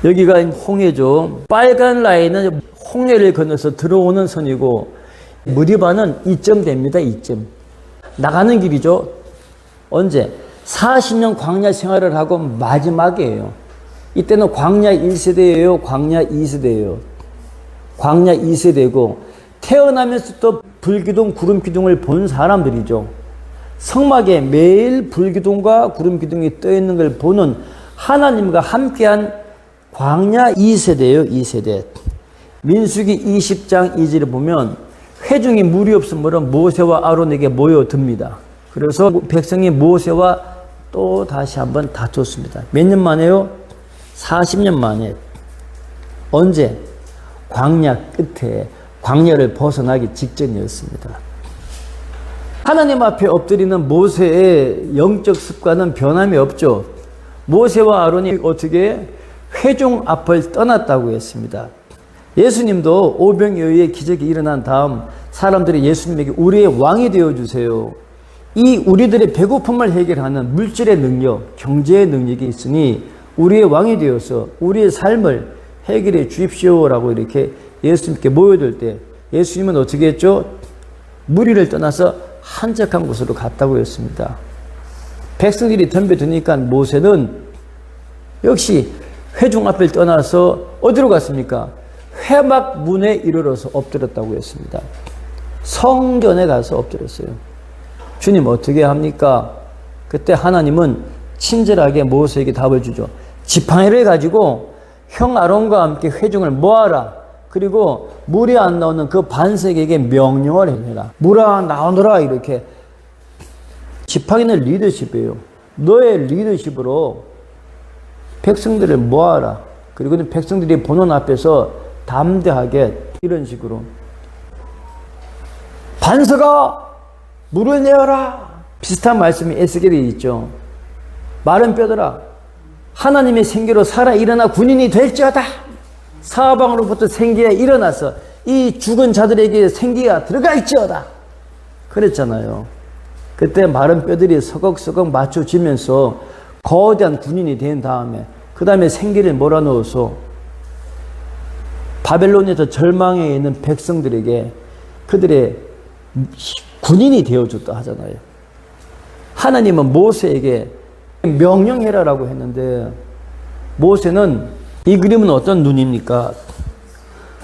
여기가 홍해죠. 빨간 라인은 홍해를 건너서 들어오는 선이고 무리바는 이점 됩니다. 이점. 나가는 길이죠. 언제? 40년 광야 생활을 하고 마지막이에요. 이때는 광야 1세대예요. 광야 2세대예요. 광야 2세대고 태어나면서 또 불기둥, 구름기둥을 본 사람들이죠. 성막에 매일 불기둥과 구름기둥이 떠 있는 걸 보는 하나님과 함께한 광야 2세대예요. 2세대. 민수기 20장 2절을 보면 회중이 물이 없으므로 모세와 아론에게 모여듭니다. 그래서 백성이 모세와 또 다시 한번 다퉜습니다. 몇 년 만에요? 40년 만에. 언제? 광야 끝에, 광야를 벗어나기 직전이었습니다. 하나님 앞에 엎드리는 모세의 영적 습관은 변함이 없죠. 모세와 아론이 어떻게 회중 앞을 떠났다고 했습니다. 예수님도 오병이어의 기적이 일어난 다음 사람들이 예수님에게 우리의 왕이 되어주세요. 이 우리들의 배고픔을 해결하는 물질의 능력, 경제의 능력이 있으니 우리의 왕이 되어서 우리의 삶을 해결해 주십시오라고 이렇게 예수님께 모여들 때 예수님은 어떻게 했죠? 무리를 떠나서 한적한 곳으로 갔다고 했습니다. 백성들이 덤벼드니까 모세는 역시 회중 앞을 떠나서 어디로 갔습니까? 회막 문에 이르러서 엎드렸다고 했습니다. 성전에 가서 엎드렸어요. 주님 어떻게 합니까? 그때 하나님은 친절하게 모세에게 답을 주죠. 지팡이를 가지고 형 아론과 함께 회중을 모아라. 그리고 물이 안 나오는 그 반석에게 명령을 해라. 물아 나오너라. 이렇게. 지팡이는 리더십이에요. 너의 리더십으로 백성들을 모아라. 그리고 백성들이 보는 앞에서 담대하게 이런 식으로 반석아 물을 내어라. 비슷한 말씀이 에스겔에 있죠. 마른 뼈들아 하나님의 생기로 살아 일어나 군인이 될지어다. 사방으로부터 생기가 일어나서 이 죽은 자들에게 생기가 들어가 있지어다. 그랬잖아요. 그때 마른 뼈들이 서걱서걱 맞춰지면서 거대한 군인이 된 다음에 그 다음에 생기를 몰아넣어서 바벨론에서 절망해 있는 백성들에게 그들의 군인이 되어줬다 하잖아요. 하나님은 모세에게 명령해라라고 했는데 모세는 이 그림은 어떤 눈입니까?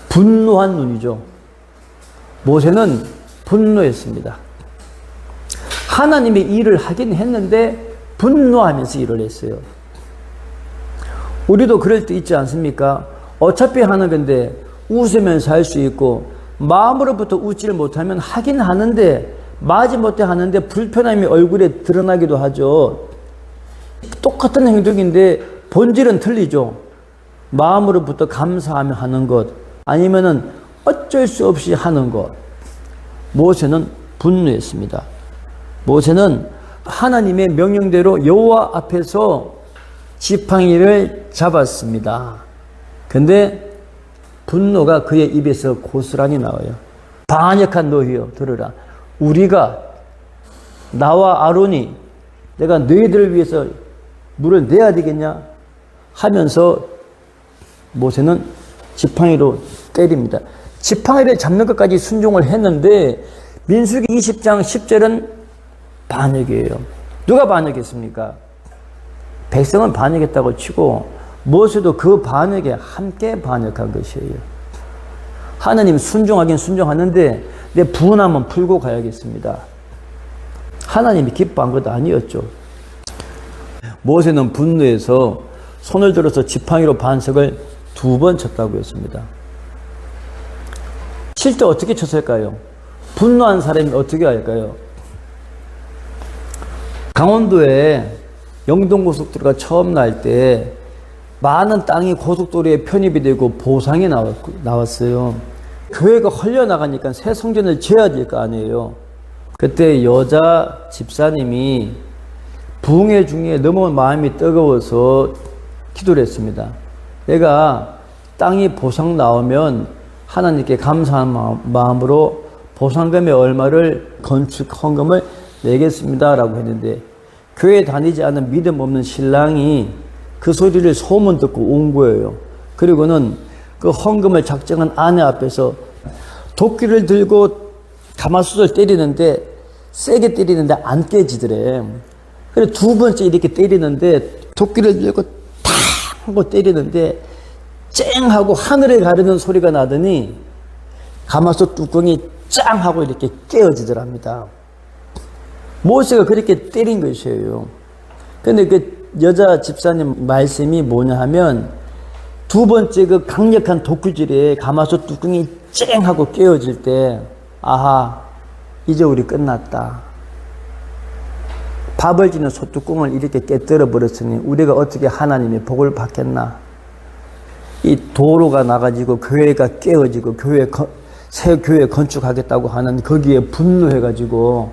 분노한 눈이죠. 모세는 분노했습니다. 하나님의 일을 하긴 했는데 분노하면서 일을 했어요. 우리도 그럴 때 있지 않습니까? 어차피 하는 건데 웃으면서 할 수 있고 마음으로부터 웃지를 못하면 하긴 하는데 마지못해 하는데 불편함이 얼굴에 드러나기도 하죠. 똑같은 행동인데 본질은 틀리죠. 마음으로부터 감사하며 하는 것 아니면은 어쩔 수 없이 하는 것. 모세는 분노했습니다. 모세는 하나님의 명령대로 여호와 앞에서 지팡이를 잡았습니다. 근데 분노가 그의 입에서 고스란히 나와요. 반역한 너희여 들으라. 우리가 나와 아론이 내가 너희들을 위해서 물을 내야 되겠냐 하면서 모세는 지팡이로 때립니다. 지팡이를 잡는 것까지 순종을 했는데 민수기 20장 10절은 반역이에요. 누가 반역했습니까? 백성은 반역했다고 치고 모세도 그 반역에 함께 반역한 것이에요. 하나님 순종하긴 순종하는데 내 분함은 풀고 가야겠습니다. 하나님이 기뻐한 것도 아니었죠. 모세는 분노해서 손을 들어서 지팡이로 반석을 2번 쳤다고 했습니다. 칠 때 어떻게 쳤을까요? 분노한 사람이 어떻게 할까요? 강원도에 영동고속도로가 처음 날 때 많은 땅이 고속도로에 편입이 되고 보상이 나왔어요. 교회가 헐려나가니까 새 성전을 지어야 될 거 아니에요. 그때 여자 집사님이 부흥회 중에 너무 마음이 뜨거워서 기도를 했습니다. 내가 땅이 보상 나오면 하나님께 감사한 마음으로 보상금의 얼마를 건축 헌금을 내겠습니다 라고 했는데 교회 다니지 않은 믿음 없는 신랑이 그 소리를 소문 듣고 온 거예요. 그리고는 그 헌금을 작정한 아내 앞에서 도끼를 들고 가마솥을 때리는데 세게 때리는데 안 깨지더래. 그래서 두 번째 이렇게 때리는데 도끼를 들고 탁 하고 때리는데 쨍 하고 하늘을 가르는 소리가 나더니 가마솥 뚜껑이 짱 하고 이렇게 깨어지더랍니다. 모세가 그렇게 때린 것이에요. 근데 그 여자 집사님 말씀이 뭐냐 하면 두 번째 그 강력한 도끼질에 가마솥 뚜껑이 쨍 하고 깨어질 때 아하 이제 우리 끝났다. 밥을 지는 솥뚜껑을 이렇게 깨뜨려 버렸으니 우리가 어떻게 하나님의 복을 받겠나. 이 도로가 나가지고 교회가 깨어지고 새 교회 건축하겠다고 하는 거기에 분노해가지고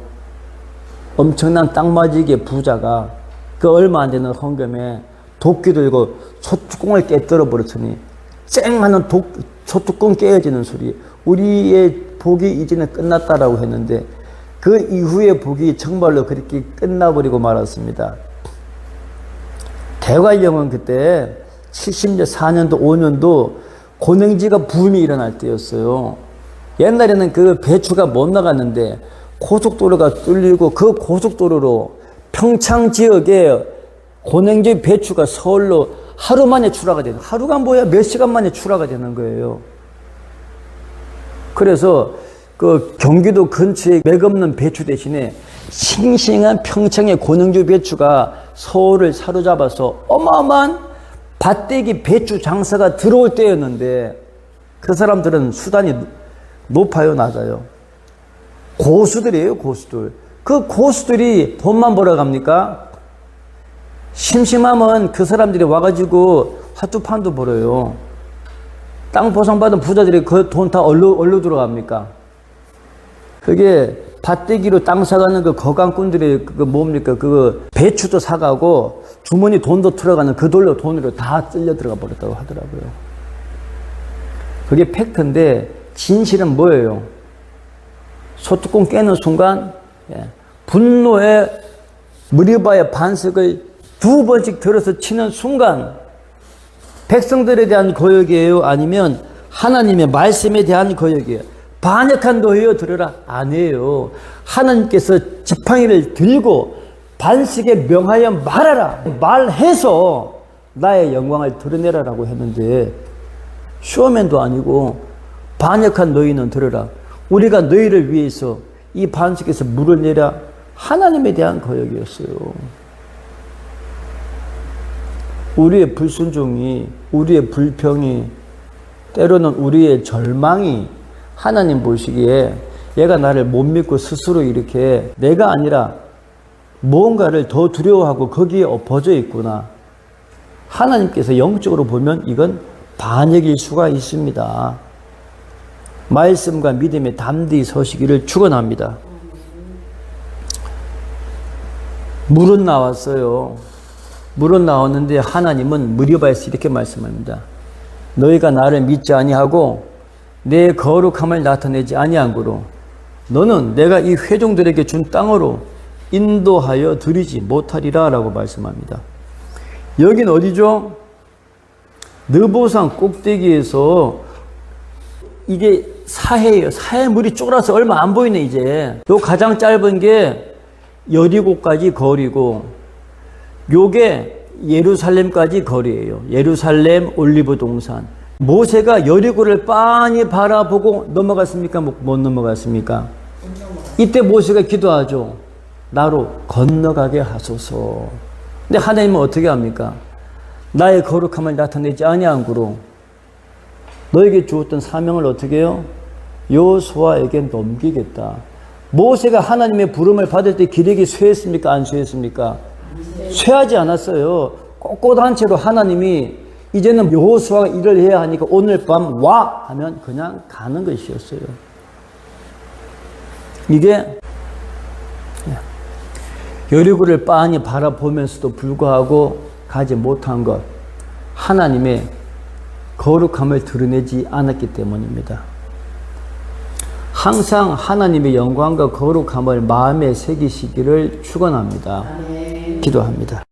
엄청난 땅맞이기의 부자가 그 얼마 안 되는 헌금에 도끼 들고 솥뚜껑을 깨뜨려 버렸으니 쨍 하는 솥뚜껑 깨어지는 소리. 우리의 복이 이제는 끝났다라고 했는데 그 이후의 복이 정말로 그렇게 끝나버리고 말았습니다. 대관령은 그때 70년, 4년도, 5년도 고냉지가 붐이 일어날 때였어요. 옛날에는 그 배추가 못 나갔는데 고속도로가 뚫리고 그 고속도로로 평창 지역에 고냉지 배추가 서울로 하루 만에 출하가 되는, 하루가 뭐야 몇 시간 만에 출하가 되는 거예요. 그래서 그 경기도 근처에 맥없는 배추 대신에 싱싱한 평창의 고냉지 배추가 서울을 사로잡아서 어마어마한 밭대기 배추 장사가 들어올 때였는데 그 사람들은 수단이 높아요, 낮아요? 고수들이에요, 고수들. 그 고수들이 돈만 벌어갑니까? 심심하면 그 사람들이 와가지고 화투판도 벌어요. 땅 보상받은 부자들이 그 돈 다 얼로 들어갑니까? 그게 밭대기로 땅 사가는 그 거강꾼들이 그 뭡니까? 그 배추도 사가고 주머니 돈도 들어가는 그 돈으로 다 쓸려 들어가 버렸다고 하더라고요. 그게 팩트인데 진실은 뭐예요? 소뚜껑 깨는 순간 분노의 무리바의 반석을 두 번씩 들어서 치는 순간 백성들에 대한 거역이에요? 아니면 하나님의 말씀에 대한 거역이에요? 반역한 너희여 들으라. 아니에요. 하나님께서 지팡이를 들고 반석에 명하여 말하라. 말해서 나의 영광을 드러내라라고 했는데 쇼맨도 아니고 반역한 너희는 들으라. 우리가 너희를 위해서 이 반석에서 물을 내라. 하나님에 대한 거역이었어요. 우리의 불순종이, 우리의 불평이, 때로는 우리의 절망이 하나님 보시기에 얘가 나를 못 믿고 스스로 이렇게 내가 아니라 무언가를 더 두려워하고 거기에 엎어져 있구나. 하나님께서 영적으로 보면 이건 반역일 수가 있습니다. 말씀과 믿음에 담대히 서시기를 축원합니다. 물은 나왔어요. 물은 나왔는데 하나님은 무리바에서 이렇게 말씀합니다. 너희가 나를 믿지 아니하고 내 거룩함을 나타내지 아니한고로 너는 내가 이 회종들에게 준 땅으로 인도하여 드리지 못하리라 라고 말씀합니다. 여긴 어디죠? 느보산 꼭대기에서 이게 사해예요. 사해 물이 쫄아서 얼마 안 보이네 이제. 요 가장 짧은 게 여리고까지 거리고 요게 예루살렘까지 거리예요. 예루살렘 올리브 동산. 모세가 여리고를 빤히 바라보고 넘어갔습니까? 못 넘어갔습니까? 이때 모세가 기도하죠. 나로 건너가게 하소서. 근데 하나님은 어떻게 합니까? 나의 거룩함을 나타내지 아니한구로 너에게 주었던 사명을 어떻게 해요? 여호수아에게 넘기겠다. 모세가 하나님의 부름을 받을 때 기력이 쇠했습니까? 안 쇠했습니까? 쇠하지 않았어요. 꼿꼿한 채로 하나님이 이제는 여호수아가 일을 해야 하니까 오늘 밤 와 하면 그냥 가는 것이었어요. 이게 여리고를 빤히 바라보면서도 불구하고 가지 못한 것, 하나님의 거룩함을 드러내지 않았기 때문입니다. 항상 하나님의 영광과 거룩함을 마음에 새기시기를 축원합니다. 기도합니다.